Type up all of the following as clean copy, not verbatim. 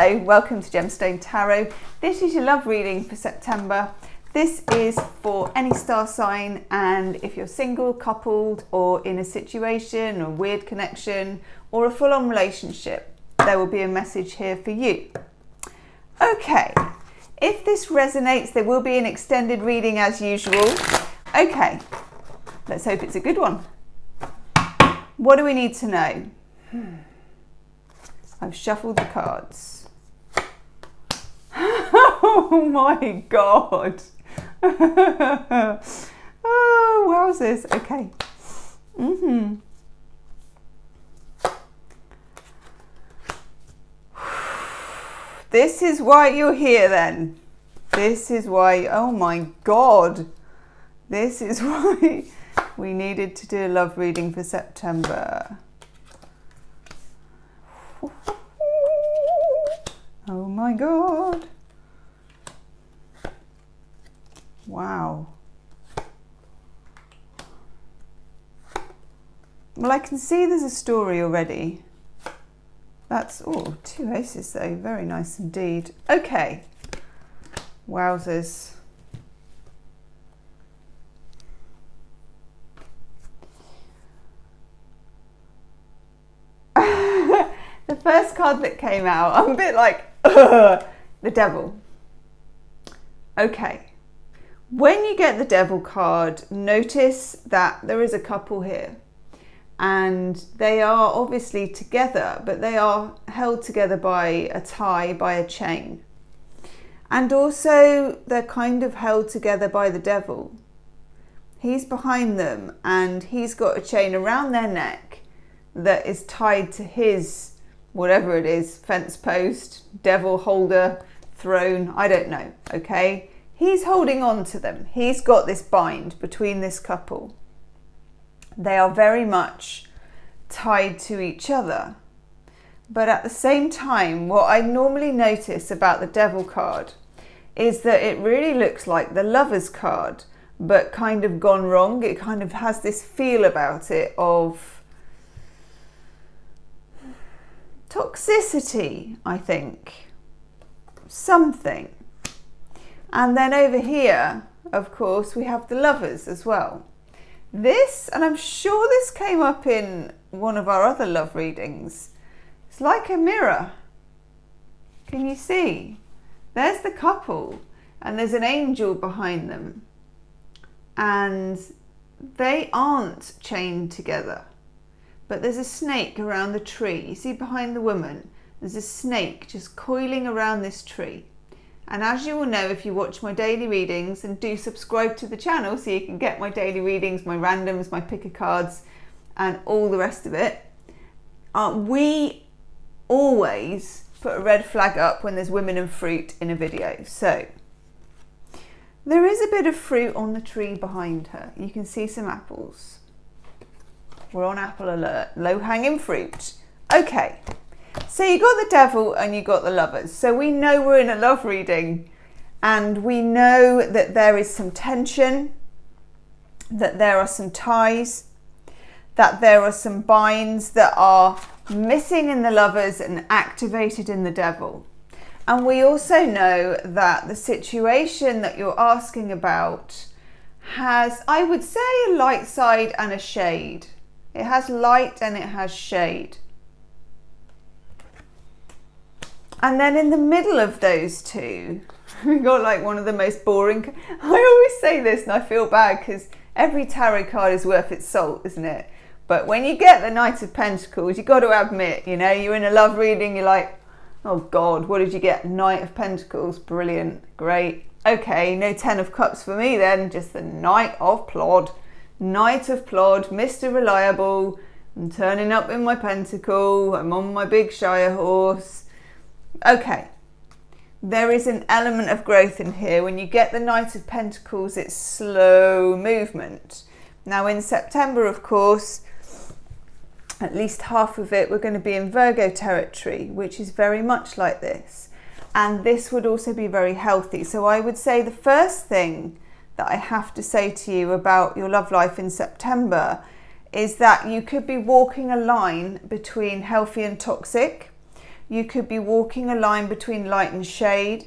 Hello, welcome to Gemstone Tarot. This is your love reading for September. This is for any star sign, and if you're single, coupled, or in a situation, a weird connection, or a full-on relationship, there will be a message here for you. Okay, if this resonates, there will be an extended reading as usual. Okay, let's hope it's a good one. What do we need to know? I've shuffled the cards. Oh my God. Oh, wowzers. Okay. This is why you're here then. This is why, oh my God. This is why we needed to do a love reading for September. Oh my God. Wow. Well, I can see there's a story already. That's, oh, 2 aces though. Very nice indeed. Okay. Wowzers. The first card that came out, I'm a bit like, ugh, the Devil. Okay. When you get the Devil card, notice that there is a couple here. And they are obviously together, but they are held together by a tie, by a chain. And also they're kind of held together by the Devil. He's behind them and he's got a chain around their neck that is tied to his, whatever it is, fence post, devil holder, throne, I don't know, okay? He's holding on to them. He's got this bind between this couple. They are very much tied to each other. But at the same time, what I normally notice about the Devil card is that it really looks like the Lover's card, but kind of gone wrong. It kind of has this feel about it of toxicity, I think. Something. And then over here, of course, we have the Lovers as well. This, and I'm sure this came up in one of our other love readings, it's like a mirror. Can you see? There's the couple and there's an angel behind them. And they aren't chained together. But there's a snake around the tree. You see behind the woman, there's a snake just coiling around this tree. And as you will know if you watch my daily readings, and do subscribe to the channel so you can get my daily readings, my randoms, my picker cards, and all the rest of it, we always put a red flag up when there's women and fruit in a video. So there is a bit of fruit on the tree behind her. You can see some apples. We're on apple alert, low-hanging fruit. Okay, so you got the Devil and you got the Lovers. So we know we're in a love reading, and we know that there is some tension, that there are some ties, that there are some binds that are missing in the Lovers and activated in the Devil. And we also know that the situation that you're asking about has, I would say, a light side and a shade. It has light and it has shade. And then in the middle of those two, we got like one of the most boring. I always say this and I feel bad because every tarot card is worth its salt, isn't it? But when you get the Knight of Pentacles, you've got to admit, you know, you're in a love reading, you're like, oh God, what did you get? Knight of Pentacles, brilliant, great. Okay, no 10 of Cups for me then, just the Knight of Plod. Knight of Plod, Mr. Reliable, I'm turning up in my pentacle, I'm on my big Shire horse. Okay, there is an element of growth in here. When you get the Knight of Pentacles, it's slow movement. Now in September, of course, at least half of it, we're going to be in Virgo territory, which is very much like this. And this would also be very healthy. So I would say the first thing that I have to say to you about your love life in September is that you could be walking a line between healthy and toxic. You could be walking a line between light and shade,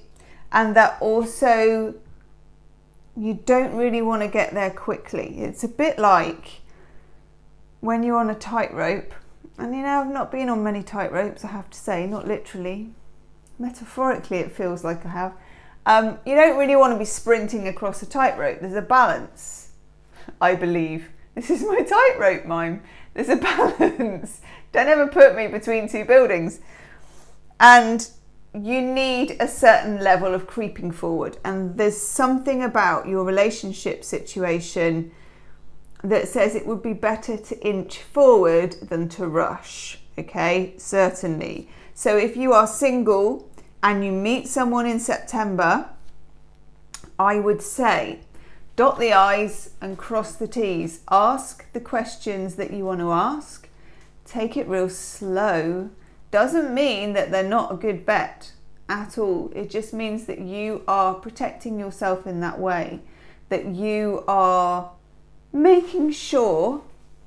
and that also you don't really want to get there quickly. It's a bit like when you're on a tightrope, and you know, I've not been on many tightropes, I have to say, not literally. Metaphorically, it feels like I have. You don't really want to be sprinting across a tightrope. There's a balance, I believe. This is my tightrope mime. There's a balance. Don't ever put me between two buildings. And you need a certain level of creeping forward. And there's something about your relationship situation that says it would be better to inch forward than to rush. Okay, certainly. So if you are single and you meet someone in September, I would say dot the I's and cross the T's. Ask the questions that you want to ask. Take it real slow. Doesn't mean that they're not a good bet at all. It just means that you are protecting yourself in that way, that you are making sure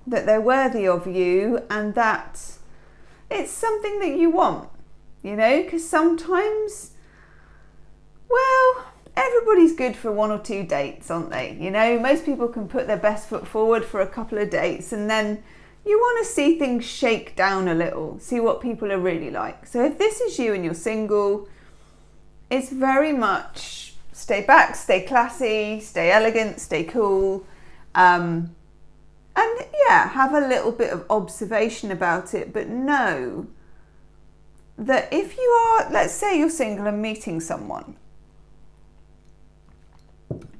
that they're worthy of you and that it's something that you want, you know, because sometimes, well, everybody's good for 1 or 2 dates, aren't they? You know, most people can put their best foot forward for a couple of dates, and then you want to see things shake down a little, see what people are really like. So if this is you and you're single, it's very much stay back, stay classy, stay elegant, stay cool. And yeah, have a little bit of observation about it, but know that if you are, let's say you're single and meeting someone,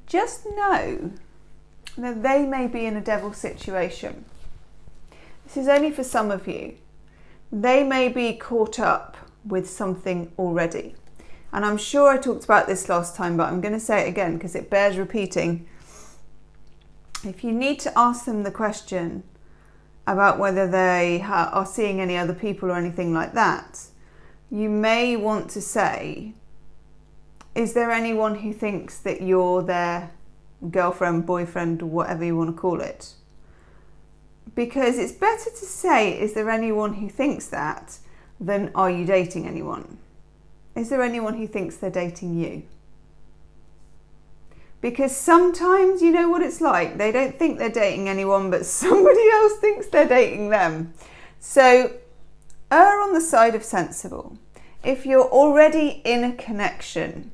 just know that they may be in a devil situation. This is only for some of you. They may be caught up with something already. And I'm sure I talked about this last time, but I'm going to say it again because it bears repeating. If you need to ask them the question about whether they are seeing any other people or anything like that, you may want to say, is there anyone who thinks that you're their girlfriend, boyfriend, or whatever you want to call it? Because it's better to say, is there anyone who thinks that, than are you dating anyone? Is there anyone who thinks they're dating you? Because sometimes, you know what it's like, they don't think they're dating anyone, but somebody else thinks they're dating them. So err on the side of sensible. If you're already in a connection,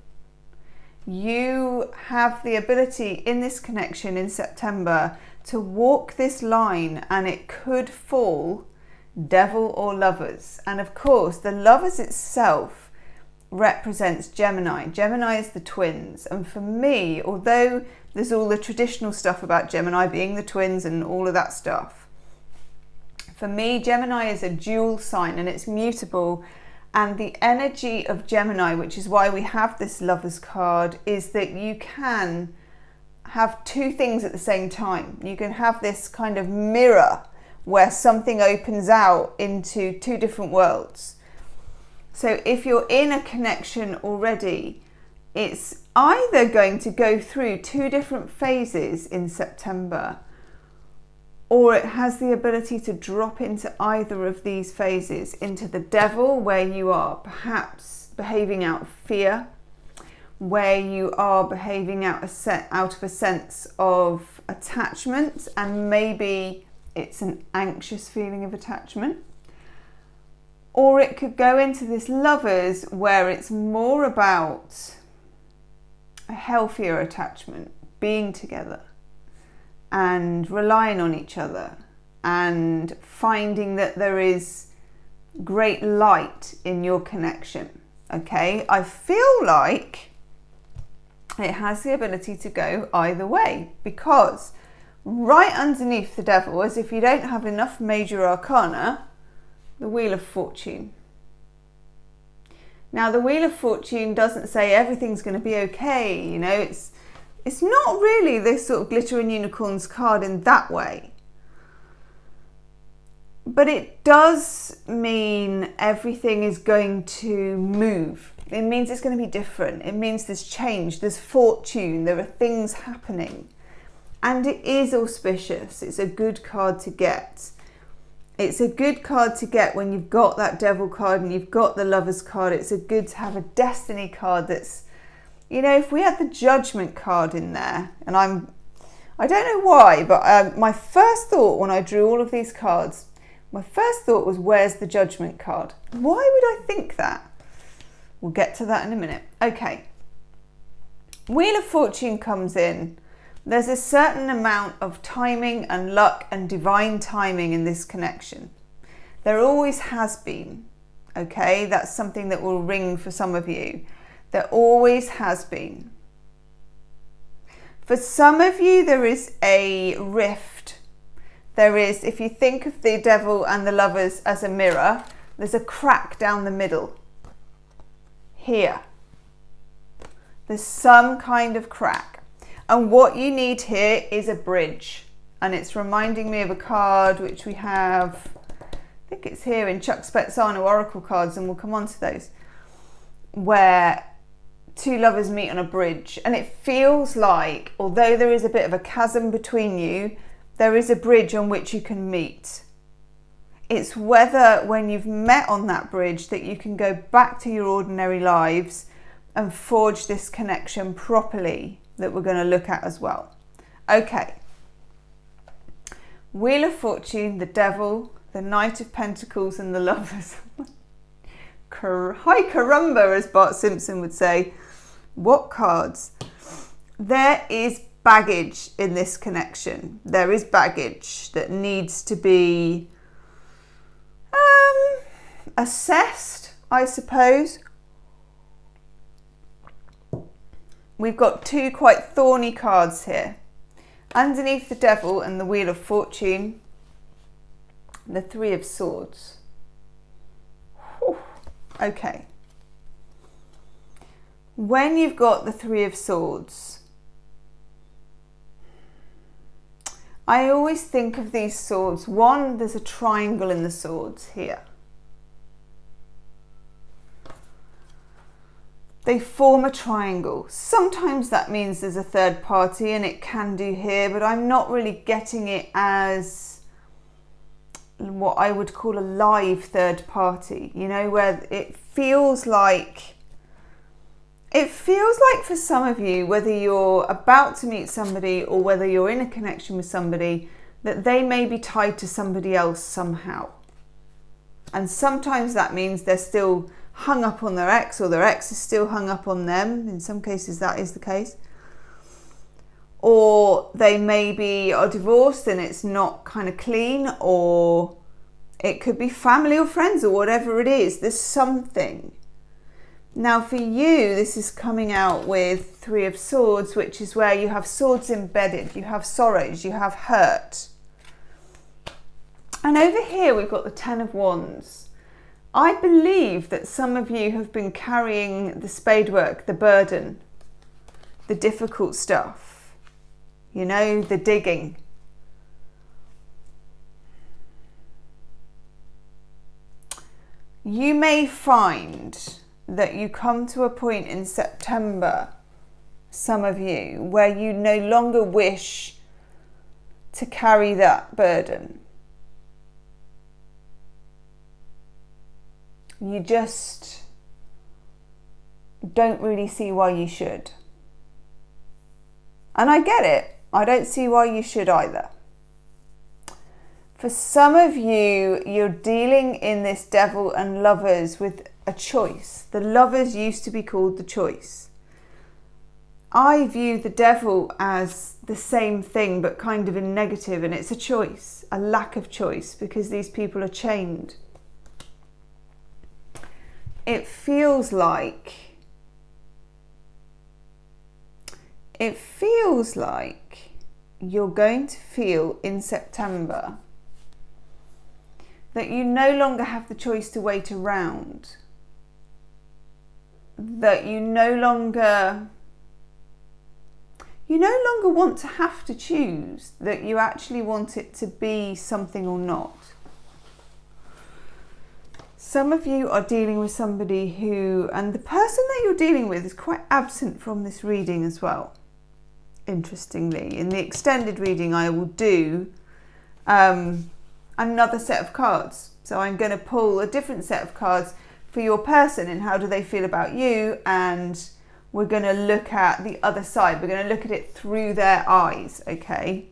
you have the ability in this connection in September to walk this line, and it could fall devil or lovers. And of course, the lovers itself represents Gemini. Gemini is the twins. And for me, although there's all the traditional stuff about Gemini being the twins and all of that stuff, for me, Gemini is a dual sign and it's mutable. And the energy of Gemini, which is why we have this Lovers card, is that you can have two things at the same time. You can have this kind of mirror where something opens out into two different worlds. So if you're in a connection already, it's either going to go through two different phases in September, or it has the ability to drop into either of these phases, into the devil, where you are perhaps behaving out of fear, where you are behaving out of a sense of attachment, and maybe it's an anxious feeling of attachment. Or it could go into this Lovers where it's more about a healthier attachment, being together and relying on each other and finding that there is great light in your connection. Okay, I feel like it has the ability to go either way, because right underneath the devil, as if you don't have enough major arcana, the Wheel of Fortune. Now, the Wheel of Fortune doesn't say everything's going to be okay, you know, it's not really this sort of glitter and unicorns card in that way. But it does mean everything is going to move. It means it's going to be different. It means there's change, there's fortune, there are things happening. And it is auspicious. It's a good card to get. It's a good card to get when you've got that Devil card and you've got the Lovers card. It's a good to have a Destiny card that's, you know, if we had the Judgment card in there, and I don't know why, but my first thought when I drew all of these cards, my first thought was, where's the Judgment card? Why would I think that? We'll get to that in a minute. Okay. Wheel of Fortune comes in. There's a certain amount of timing and luck and divine timing in this connection. There always has been. Okay, that's something that will ring for some of you. There always has been. For some of you, there is a rift. There is, if you think of the Devil and the Lovers as a mirror, there's a crack down the middle. Here. There's some kind of crack. And what you need here is a bridge. And it's reminding me of a card which we have, I think it's here in Chuck Spezzano Oracle cards, and we'll come on to those, where two lovers meet on a bridge. And it feels like, although there is a bit of a chasm between you, there is a bridge on which you can meet. It's whether when you've met on that bridge that you can go back to your ordinary lives and forge this connection properly, that we're going to look at as well. Okay. Wheel of Fortune, the Devil, the Knight of Pentacles, and the Lovers. Hi caramba, as Bart Simpson would say. What cards? There is baggage in this connection. There is baggage that needs to be assessed, I suppose. We've got two quite thorny cards here. Underneath the Devil and the Wheel of Fortune, the Three of Swords. Whew. Okay. When you've got the Three of Swords, I always think of these swords. One, there's a triangle in the swords here. They form a triangle. Sometimes that means there's a third party, and it can do here, but I'm not really getting it as what I would call a live third party, you know, where it feels like for some of you, whether you're about to meet somebody or whether you're in a connection with somebody, that they may be tied to somebody else somehow. And sometimes that means they're still hung up on their ex, or their ex is still hung up on them. In some cases that is the case. Or they maybe are divorced and it's not kind of clean, or it could be family or friends or whatever it is. There's something. Now for you, this is coming out with Three of Swords, which is where you have swords embedded, you have sorrows, you have hurt. And over here we've got the Ten of Wands. I believe that some of you have been carrying the spade work, the burden, the difficult stuff, you know, the digging. You may find that you come to a point in September, some of you, where you no longer wish to carry that burden. You just don't really see why you should. And I get it. I don't see why you should either. For some of you, you're dealing in this Devil and Lovers with a choice. The Lovers used to be called the Choice. I view the Devil as the same thing, but kind of in negative, and it's a choice, a lack of choice, because these people are chained. It feels like you're going to feel in September that you no longer have the choice to wait around, that you no longer want to have to choose, that you actually want it to be something or not. Some of you are dealing with somebody who, and the person that you're dealing with is quite absent from this reading as well. Interestingly, in the extended reading I will do, another set of cards. So I'm going to pull a different set of cards for your person and how do they feel about you, and we're going to look at the other side. We're going to look at it through their eyes, okay?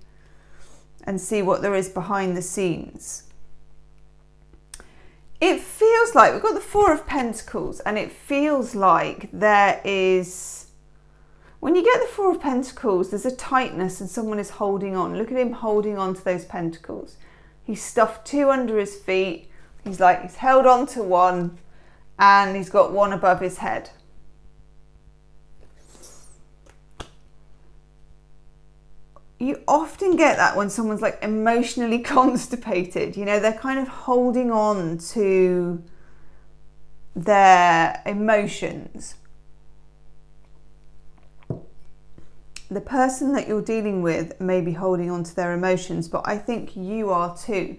And see what there is behind the scenes. It feels like we've got the Four of Pentacles, and it feels like there is, when you get the Four of Pentacles, there's a tightness and someone is holding on. Look at him holding on to those pentacles. He's stuffed two under his feet. He's held on to one, and he's got one above his head. You often get that when someone's like emotionally constipated, you know, they're kind of holding on to their emotions. The person that you're dealing with may be holding on to their emotions, but I think you are too.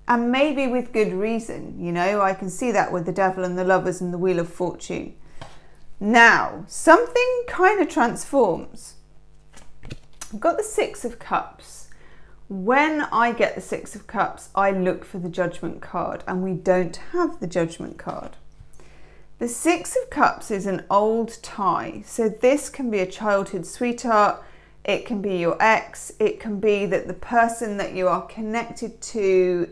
And maybe with good reason, you know, I can see that with the Devil and the Lovers and the Wheel of Fortune. Now, something kind of transforms. I've got the Six of Cups. When I get the Six of Cups, I look for the Judgment card, and we don't have the Judgment card. The Six of Cups is an old tie. So this can be a childhood sweetheart. It can be your ex. It can be that the person that you are connected to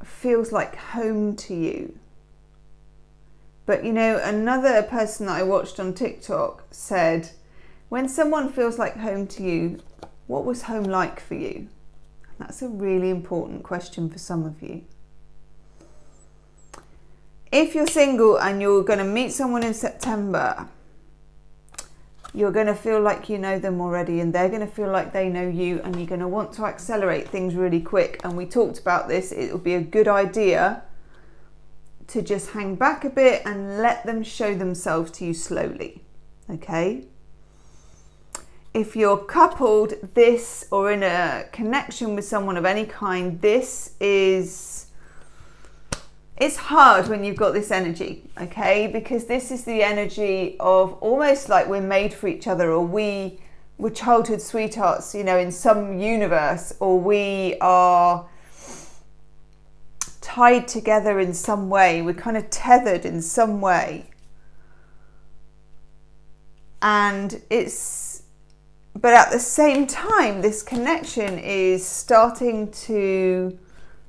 feels like home to you. But you know, another person that I watched on TikTok said, when someone feels like home to you, what was home like for you? That's a really important question for some of you. If you're single and you're going to meet someone in September, you're going to feel like you know them already, and they're going to feel like they know you, and you're going to want to accelerate things really quick. And we talked about this. It would be a good idea to just hang back a bit and let them show themselves to you slowly. Okay? If you're coupled, or in a connection with someone of any kind, it's hard when you've got this energy, okay? Because this is the energy of almost like we're made for each other, or we're childhood sweethearts, you know, in some universe, or we are tied together in some way. We're kind of tethered in some way. But at the same time, this connection is starting to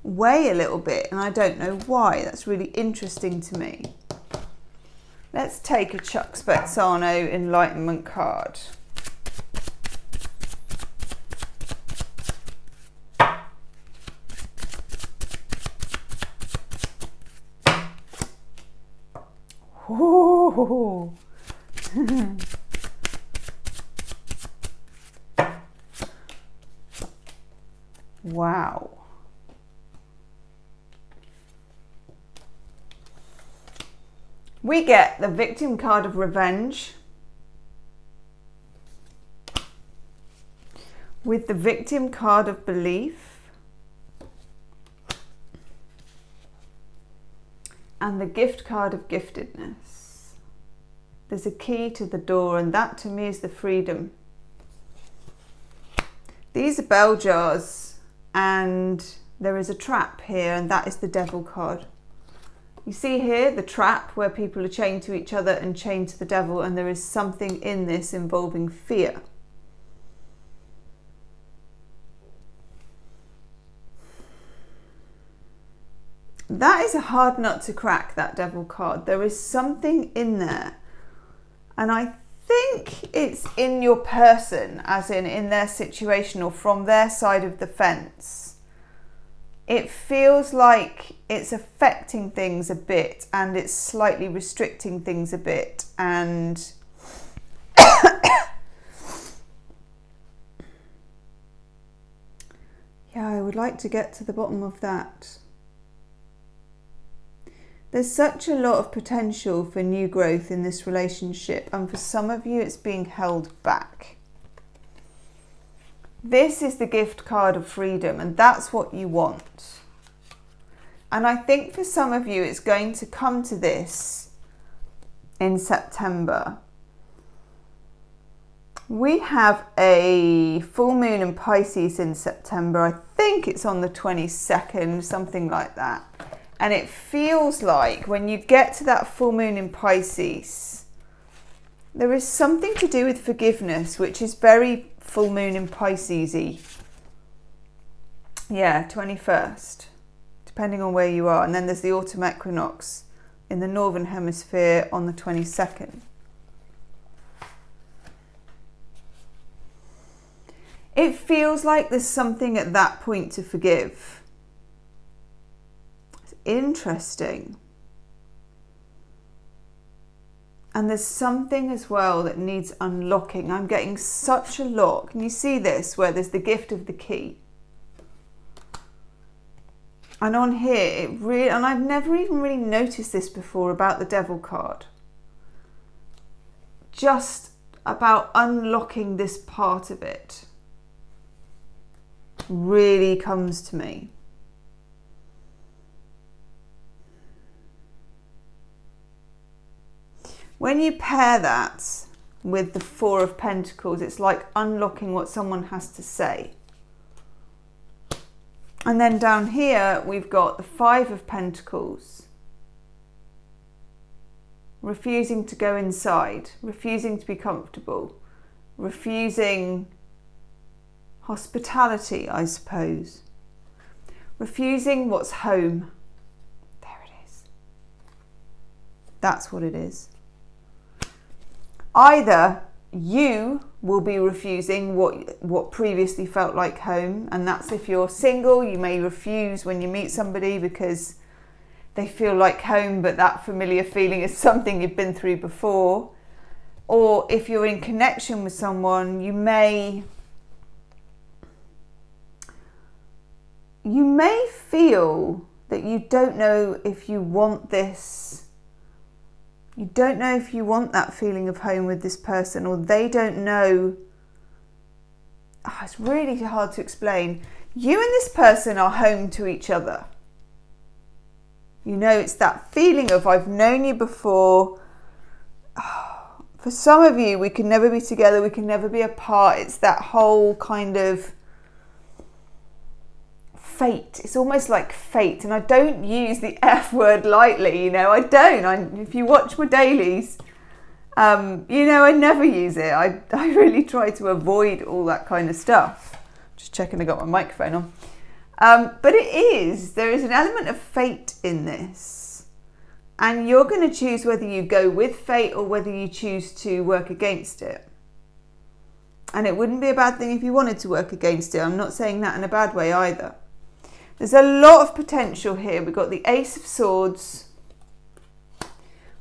weigh a little bit, and I don't know why. That's really interesting to me. Let's take a Chuck Spezzano Enlightenment card. Ooh. Wow. We get the Victim card of Revenge with the Victim card of Belief and the Gift card of Giftedness. There's a key to the door, and that to me is the freedom. These are bell jars, and there is a trap here, and that is the Devil card. You see here the trap where people are chained to each other and chained to the devil, and there is something in this involving fear. That is a hard nut to crack, that Devil card. There is something in there, and I think it's in your person, as in their situation or from their side of the fence. It feels like it's affecting things a bit, and it's slightly restricting things a bit, and yeah, I would like to get to the bottom of that. There's such a lot of potential for new growth in this relationship, and for some of you it's being held back. This is the Gift card of Freedom, and that's what you want. And I think for some of you it's going to come to this in September. We have a full moon in Pisces in September. I think it's on the 22nd, something like that. And it feels like when you get to that full moon in Pisces, there is something to do with forgiveness, which is very full moon in Pisces-y. Yeah, 21st, depending on where you are. And then there's the autumn equinox in the Northern Hemisphere on the 22nd. It feels like there's something at that point to forgive. It's interesting. And there's something as well that needs unlocking. I'm getting such a lot. Can you see this? Where there's the gift of the key. And on here, it really, and I've never even really noticed this before about the Devil card. Just about unlocking this part of it really comes to me. When you pair that with the Four of Pentacles, it's like unlocking what someone has to say. And then down here, we've got the Five of Pentacles. Refusing to go inside, refusing to be comfortable, refusing hospitality, I suppose. Refusing what's home. There it is. That's what it is. Either you will be refusing what previously felt like home, and that's if you're single, you may refuse when you meet somebody because they feel like home, but that familiar feeling is something you've been through before. Or if you're in connection with someone, you may feel that you don't know if you want this. You don't know if you want that feeling of home with this person, or they don't know. Oh, it's really hard to explain. You and this person are home to each other. You know, it's that feeling of I've known you before. Oh, for some of you, we can never be together. We can never be apart. It's that whole kind of fate. It's almost like fate, and I don't use the F word lightly, you know, I don't. If you watch my dailies, you know, I never use it. I really try to avoid all that kind of stuff. Just checking I got my microphone on. But there is an element of fate in this, and you're going to choose whether you go with fate or whether you choose to work against it. And it wouldn't be a bad thing if you wanted to work against it. I'm not saying that in a bad way either. There's a lot of potential here. We've got the Ace of Swords.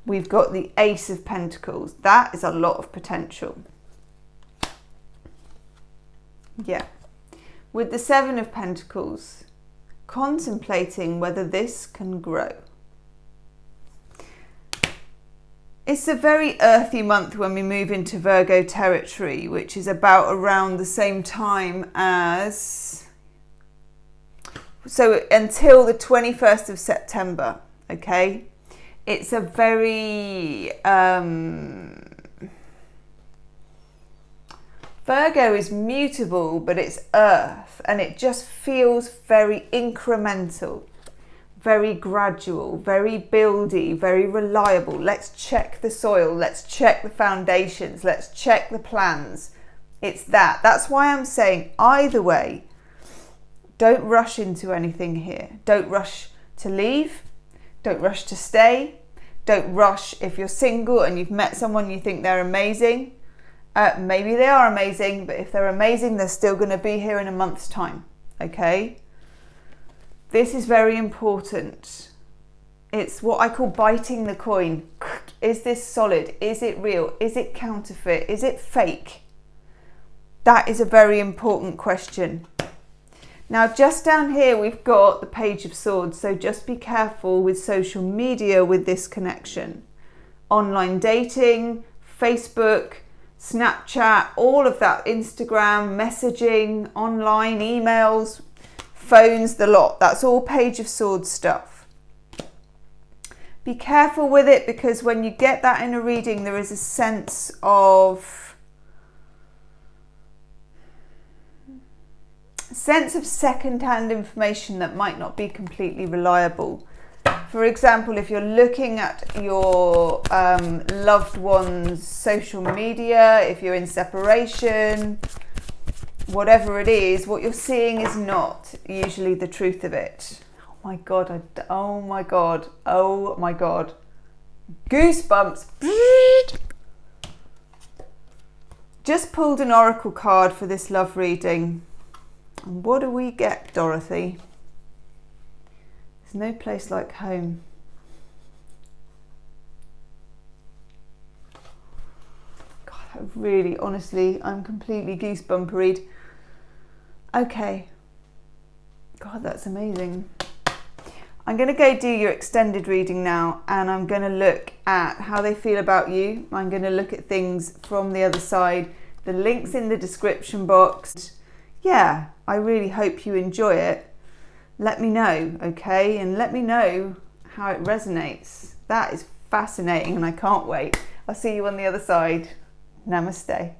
We've got the Ace of Pentacles. That is a lot of potential. Yeah. With the Seven of Pentacles, contemplating whether this can grow. It's a very earthy month when we move into Virgo territory, which is about around the same time as... So until the 21st of September, okay? It's a very... Virgo is mutable, but it's earth, and it just feels very incremental, very gradual, very buildy, very reliable. Let's check the soil, let's check the foundations, let's check the plans. It's that. That's why I'm saying either way, don't rush into anything here. Don't rush to leave. Don't rush to stay. Don't rush if you're single and you've met someone you think they're amazing. Maybe they are amazing, but if they're amazing, they're still going to be here in a month's time. Okay? This is very important. It's what I call biting the coin. Is this solid? Is it real? Is it counterfeit? Is it fake? That is a very important question. Now, just down here, we've got the Page of Swords. So just be careful with social media with this connection. Online dating, Facebook, Snapchat, all of that, Instagram, messaging, online, emails, phones, the lot. That's all Page of Swords stuff. Be careful with it, because when you get that in a reading, there is a sense of sense of second-hand information that might not be completely reliable. For example, if you're looking at your loved one's social media, if you're in separation, whatever it is, what you're seeing is not usually the truth of it. Oh my God, oh my God, oh my God. Goosebumps. Just pulled an oracle card for this love reading. And what do we get, Dorothy? There's no place like home. God, I really, honestly, I'm completely goosebumperied. Okay. God, that's amazing. I'm going to go do your extended reading now, and I'm going to look at how they feel about you. I'm going to look at things from the other side. The link's in the description box. Yeah, I really hope you enjoy it. Let me know, okay? And let me know how it resonates. That is fascinating and I can't wait. I'll see you on the other side. Namaste.